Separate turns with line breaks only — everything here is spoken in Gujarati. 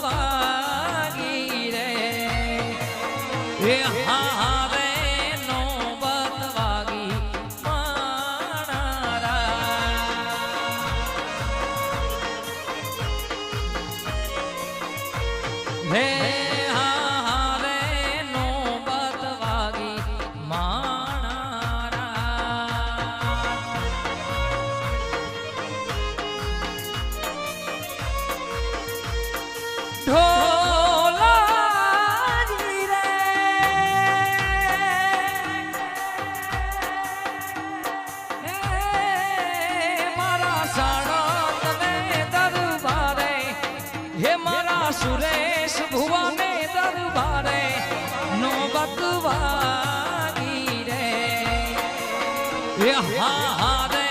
વાગી રે એ હારે નોબત વાગી મારા હે હારે નોબત વાગી મારા ઢોલાજી રે મારા સાણંદ ને દરબારે હે મારા સુરેશ ભુવાને દરબારે નોબત વાગી રે એ હારે